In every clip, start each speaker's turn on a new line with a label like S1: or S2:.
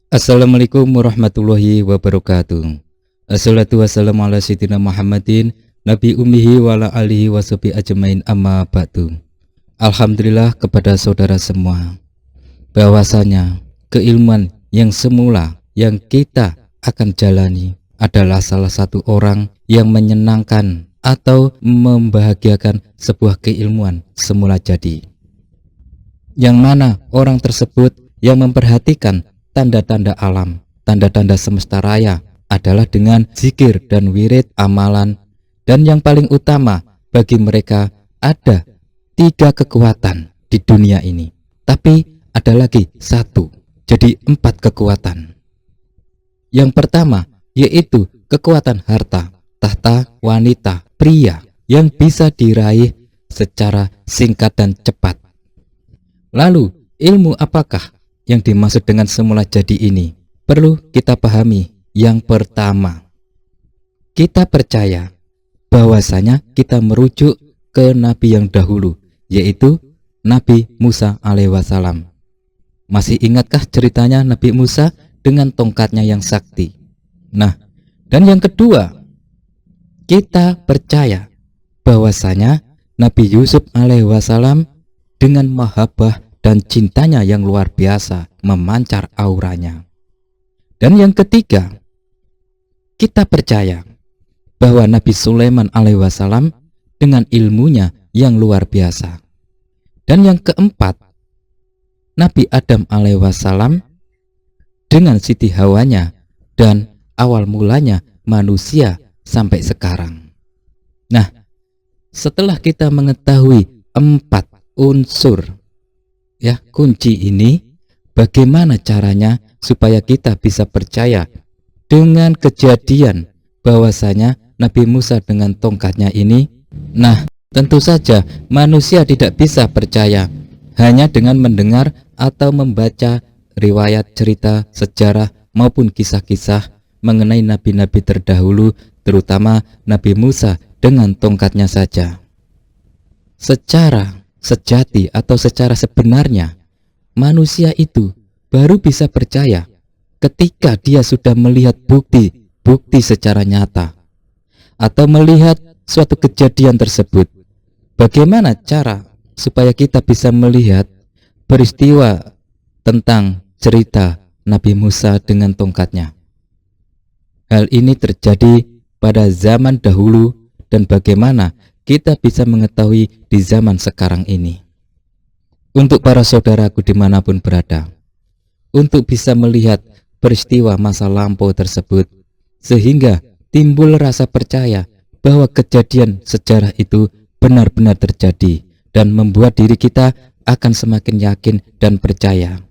S1: Assalamualaikum warahmatullahi wabarakatuh. Assalatu wassalamu ala sayyidina Muhammadin Nabi ummihi wa ala alihi washabihi ajmain amma ba'du. Alhamdulillah kepada saudara semua, bahwasanya keilmuan yang semula yang kita akan jalani adalah salah satu orang yang menyenangkan atau membahagiakan sebuah keilmuan semula jadi, yang mana orang tersebut yang memperhatikan tanda-tanda alam, tanda-tanda semesta raya adalah dengan zikir dan wirid amalan. Dan yang paling utama bagi mereka ada 3 kekuatan di dunia ini, tapi ada lagi 1, jadi 4 kekuatan. Yang pertama yaitu kekuatan harta, tahta, wanita, pria yang bisa diraih secara singkat dan cepat. Lalu ilmu apakah yang dimaksud dengan semula jadi ini? Perlu kita pahami. Yang pertama, kita percaya bahwasanya kita merujuk ke nabi yang dahulu, yaitu Nabi Musa alaihissalam. Masih ingatkah ceritanya Nabi Musa dengan tongkatnya yang sakti? Nah, dan yang kedua, kita percaya bahwasanya Nabi Yusuf alaihissalam dengan mahabbah dan cintanya yang luar biasa memancar auranya. Dan yang ketiga, kita percaya bahwa Nabi Sulaiman alaihissalam dengan ilmunya yang luar biasa. Dan yang keempat, Nabi Adam alaihissalam dengan Siti Hawanya dan awal mulanya manusia sampai sekarang. Nah, setelah kita mengetahui 4 unsur kunci ini, bagaimana caranya supaya kita bisa percaya dengan kejadian bahwasanya Nabi Musa dengan tongkatnya ini? Nah, tentu saja manusia tidak bisa percaya hanya dengan mendengar atau membaca riwayat cerita sejarah maupun kisah-kisah mengenai nabi-nabi terdahulu, terutama Nabi Musa dengan tongkatnya saja. Secara sejati atau secara sebenarnya, manusia itu baru bisa percaya ketika dia sudah melihat bukti secara nyata atau melihat suatu kejadian tersebut. Bagaimana cara supaya kita bisa melihat peristiwa tentang cerita Nabi Musa dengan tongkatnya? Hal ini terjadi pada zaman dahulu, dan bagaimana kita bisa mengetahui di zaman sekarang ini. Untuk para saudaraku dimanapun berada, untuk bisa melihat peristiwa masa lampau tersebut, sehingga timbul rasa percaya bahwa kejadian sejarah itu benar-benar terjadi dan membuat diri kita akan semakin yakin dan percaya,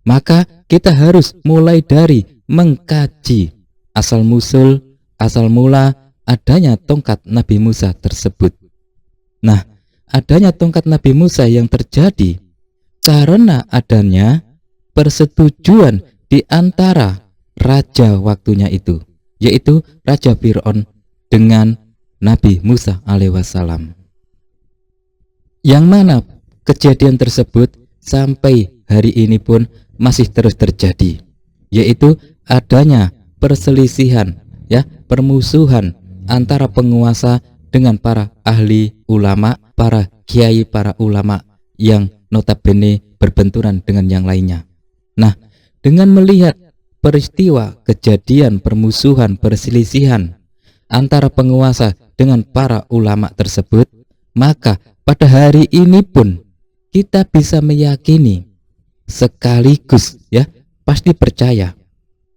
S1: maka kita harus mulai dari mengkaji asal mula adanya tongkat Nabi Musa tersebut. Nah, adanya tongkat Nabi Musa yang terjadi karena adanya persetujuan di antara raja waktunya itu, yaitu Raja Fir'aun dengan Nabi Musa alaihissalam, yang mana kejadian tersebut sampai hari ini pun masih terus terjadi, yaitu adanya perselisihan, permusuhan antara penguasa dengan para ahli ulama, para kiai, para ulama yang notabene berbenturan dengan yang lainnya. Nah, dengan melihat peristiwa kejadian permusuhan, perselisihan antara penguasa dengan para ulama tersebut, maka pada hari ini pun kita bisa meyakini sekaligus pasti percaya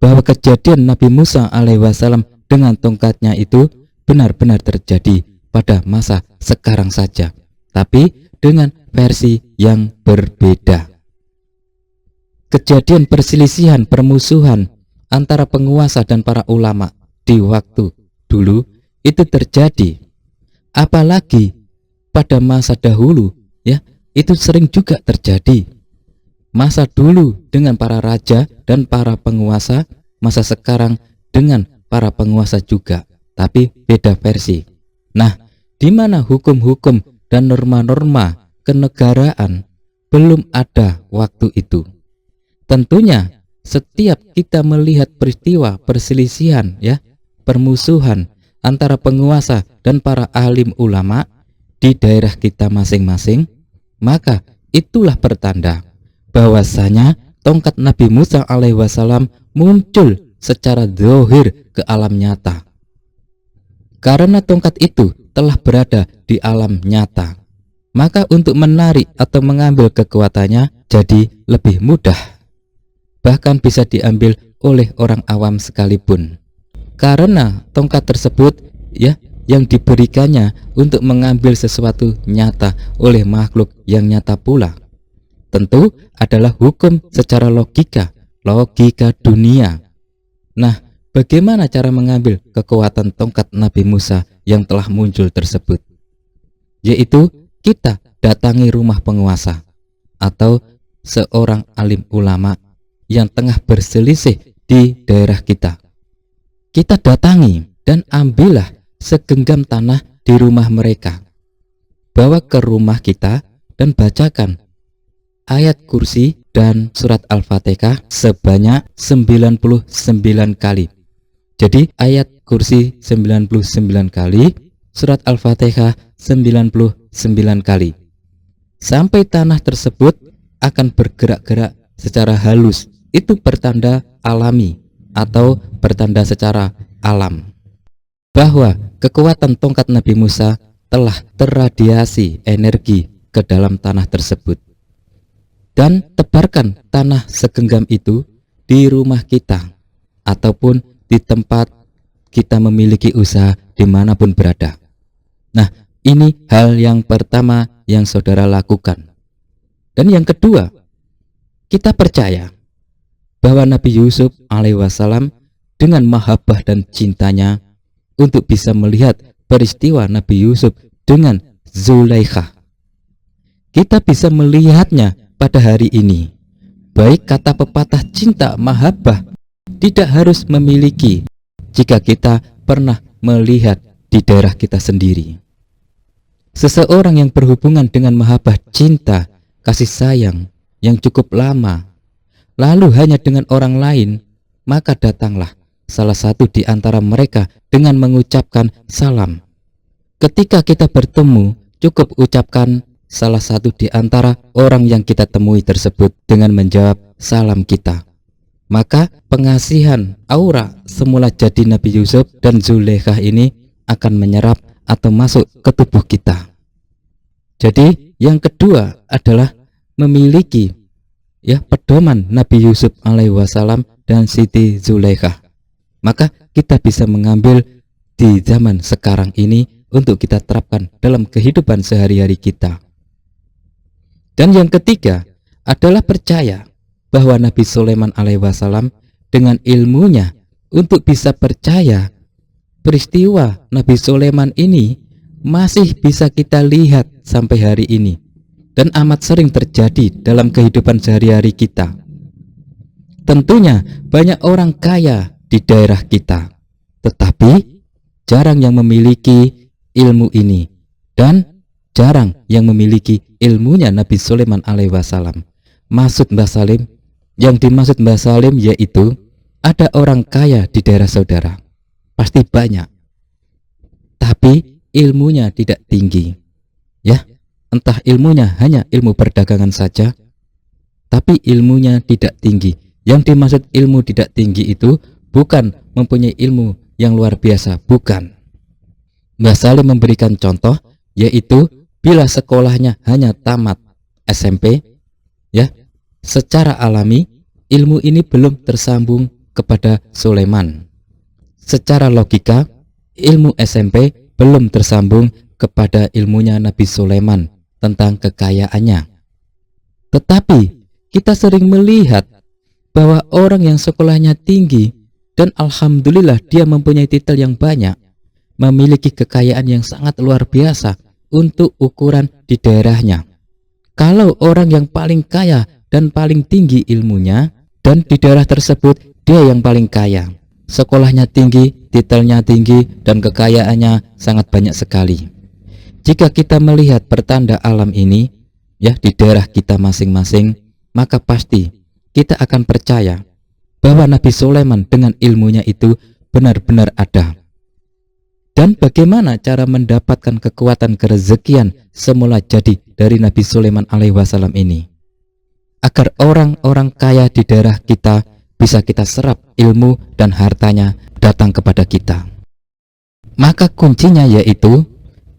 S1: bahwa kejadian Nabi Musa alaihissalam dengan tongkatnya itu benar-benar terjadi pada masa sekarang saja, tapi dengan versi yang berbeda. Kejadian perselisihan, permusuhan antara penguasa dan para ulama di waktu dulu itu terjadi, apalagi pada masa dahulu, itu sering juga terjadi. Masa dulu dengan para raja dan para penguasa, masa sekarang dengan para penguasa juga, tapi beda versi. Nah, di mana hukum-hukum dan norma-norma kenegaraan belum ada waktu itu. Tentunya setiap kita melihat peristiwa perselisihan, ya, permusuhan antara penguasa dan para alim ulama di daerah kita masing-masing, maka itulah pertanda bahwasanya tongkat Nabi Musa alaihi wasallam muncul secara zahir ke alam nyata. Karena tongkat itu telah berada di alam nyata, maka untuk menarik atau mengambil kekuatannya jadi lebih mudah, bahkan bisa diambil oleh orang awam sekalipun. Karena tongkat tersebut, ya, yang diberikannya untuk mengambil sesuatu nyata oleh makhluk yang nyata pula, tentu adalah hukum secara logika dunia. Nah, bagaimana cara mengambil kekuatan tongkat Nabi Musa yang telah muncul tersebut? Yaitu kita datangi rumah penguasa atau seorang alim ulama yang tengah berselisih di daerah kita. Kita datangi dan ambillah segenggam tanah di rumah mereka. Bawa ke rumah kita dan bacakan ayat kursi dan surat Al-Fatihah sebanyak 99 kali. Jadi ayat kursi 99 kali, surat Al-Fatihah 99 kali. Sampai tanah tersebut akan bergerak-gerak secara halus. Itu pertanda alami atau pertanda secara alam bahwa kekuatan tongkat Nabi Musa telah terradiasi energi ke dalam tanah tersebut. Dan tebarkan tanah segenggam itu di rumah kita ataupun di tempat kita memiliki usaha dimanapun berada. Nah, ini hal yang pertama yang saudara lakukan. Dan yang kedua, kita percaya bahwa Nabi Yusuf alaihissalam dengan mahabbah dan cintanya untuk bisa melihat peristiwa Nabi Yusuf dengan Zulaikha, kita bisa melihatnya pada hari ini. Baik kata pepatah cinta mahabbah tidak harus memiliki jika kita pernah melihat di daerah kita sendiri. Seseorang yang berhubungan dengan mahabbah cinta, kasih sayang yang cukup lama, lalu hanya dengan orang lain, maka datanglah salah satu di antara mereka dengan mengucapkan salam. Ketika kita bertemu, cukup ucapkan salah satu di antara orang yang kita temui tersebut dengan menjawab salam kita. Maka pengasihan aura semula jadi Nabi Yusuf dan Zulaikha ini akan menyerap atau masuk ke tubuh kita. Jadi yang kedua adalah memiliki, ya, pedoman Nabi Yusuf alaihi wasallam dan Siti Zulaikha. Maka kita bisa mengambil di zaman sekarang ini untuk kita terapkan dalam kehidupan sehari-hari kita. Dan yang ketiga adalah percaya bahwa Nabi Sulaiman alaihi wasallam dengan ilmunya untuk bisa percaya peristiwa Nabi Sulaiman ini masih bisa kita lihat sampai hari ini dan amat sering terjadi dalam kehidupan sehari-hari kita. Tentunya banyak orang kaya di daerah kita, tetapi jarang yang memiliki ilmu ini dan jarang yang memiliki ilmunya Nabi Sulaiman alaihi wasallam. Maksud Mbah Salim, yang dimaksud Mbah Salim yaitu ada orang kaya di daerah saudara, pasti banyak, tapi ilmunya tidak tinggi, ya, entah ilmunya hanya ilmu perdagangan saja, tapi ilmunya tidak tinggi. Yang dimaksud ilmu tidak tinggi itu bukan mempunyai ilmu yang luar biasa, bukan. Mbah Salim memberikan contoh, yaitu bila sekolahnya hanya tamat SMP, ya, secara alami ilmu ini belum tersambung kepada Sulaiman. Secara logika, ilmu SMP belum tersambung kepada ilmunya Nabi Sulaiman tentang kekayaannya. Tetapi kita sering melihat bahwa orang yang sekolahnya tinggi dan alhamdulillah dia mempunyai titel yang banyak, memiliki kekayaan yang sangat luar biasa untuk ukuran di daerahnya. Kalau orang yang paling kaya dan paling tinggi ilmunya dan di daerah tersebut dia yang paling kaya, sekolahnya tinggi, titelnya tinggi, dan kekayaannya sangat banyak sekali. Jika kita melihat pertanda alam ini, ya, di daerah kita masing-masing, maka pasti kita akan percaya bahwa Nabi Sulaiman dengan ilmunya itu benar-benar ada. Dan bagaimana cara mendapatkan kekuatan kerezekian semula jadi dari Nabi Sulaiman alaihi wasallam ini? Agar orang-orang kaya di daerah kita bisa kita serap ilmu dan hartanya datang kepada kita. Maka kuncinya yaitu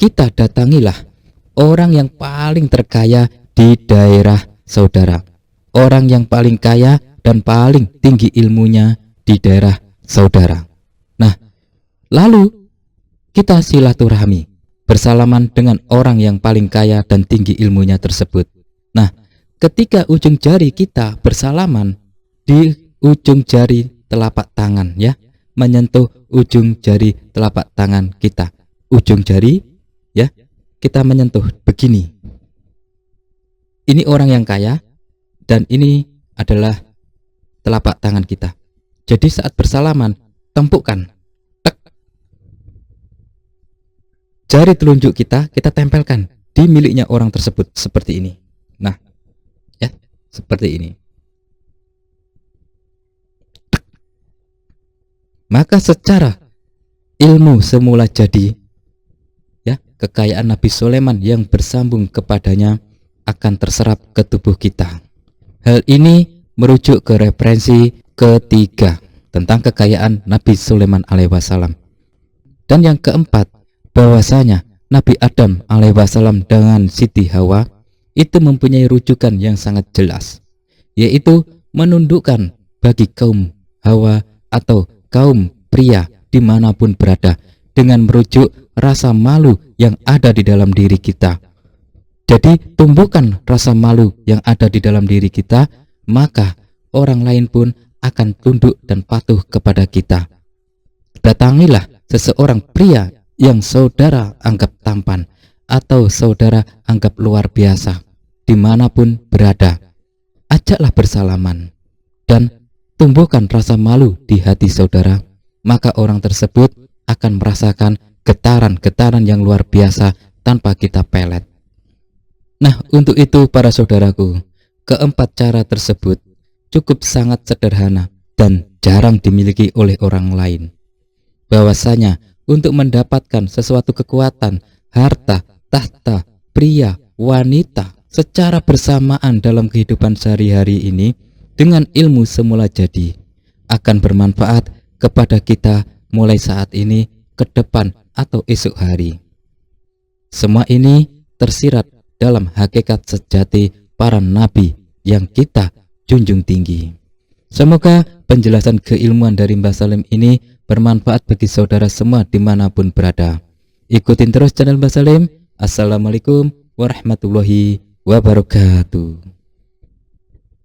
S1: kita datangilah orang yang paling terkaya di daerah saudara, orang yang paling kaya dan paling tinggi ilmunya di daerah saudara. Nah, lalu kita silaturahmi, bersalaman dengan orang yang paling kaya dan tinggi ilmunya tersebut. Nah, ketika ujung jari kita bersalaman di ujung jari telapak tangan, ya, menyentuh ujung jari telapak tangan kita, ujung jari, ya, kita menyentuh begini. Ini orang yang kaya dan ini adalah telapak tangan kita. Jadi saat bersalaman, tempukkan, tek, jari telunjuk kita tempelkan di miliknya orang tersebut seperti ini. Nah, ya, seperti ini. Maka secara ilmu semula jadi, ya, kekayaan Nabi Sulaiman yang bersambung kepadanya akan terserap ke tubuh kita. Hal ini merujuk ke referensi ketiga tentang kekayaan Nabi Sulaiman alaihi wasallam. Dan yang keempat, bahwasanya Nabi Adam alaihi wasallam dengan Siti Hawa itu mempunyai rujukan yang sangat jelas, yaitu menundukkan bagi kaum Hawa atau kaum pria dimanapun berada dengan merujuk rasa malu yang ada di dalam diri kita. Jadi tumbuhkan rasa malu yang ada di dalam diri kita, maka orang lain pun akan tunduk dan patuh kepada kita. Datangilah seseorang pria yang saudara anggap tampan atau saudara anggap luar biasa dimanapun berada. Ajaklah bersalaman dan tumbuhkan rasa malu di hati saudara, maka orang tersebut akan merasakan getaran-getaran yang luar biasa tanpa kita pelet. Nah, untuk itu para saudaraku, keempat cara tersebut cukup sangat sederhana dan jarang dimiliki oleh orang lain. Bahwasanya untuk mendapatkan sesuatu kekuatan, harta, tahta, pria, wanita secara bersamaan dalam kehidupan sehari-hari ini dengan ilmu semula jadi akan bermanfaat kepada kita mulai saat ini, ke depan atau esok hari. Semua ini tersirat dalam hakikat sejati para nabi yang kita junjung tinggi. Semoga penjelasan keilmuan dari Mbah Salim ini bermanfaat bagi saudara semua dimanapun berada. Ikutin terus channel Mbah Salim. Assalamualaikum warahmatullahi wabarakatuh.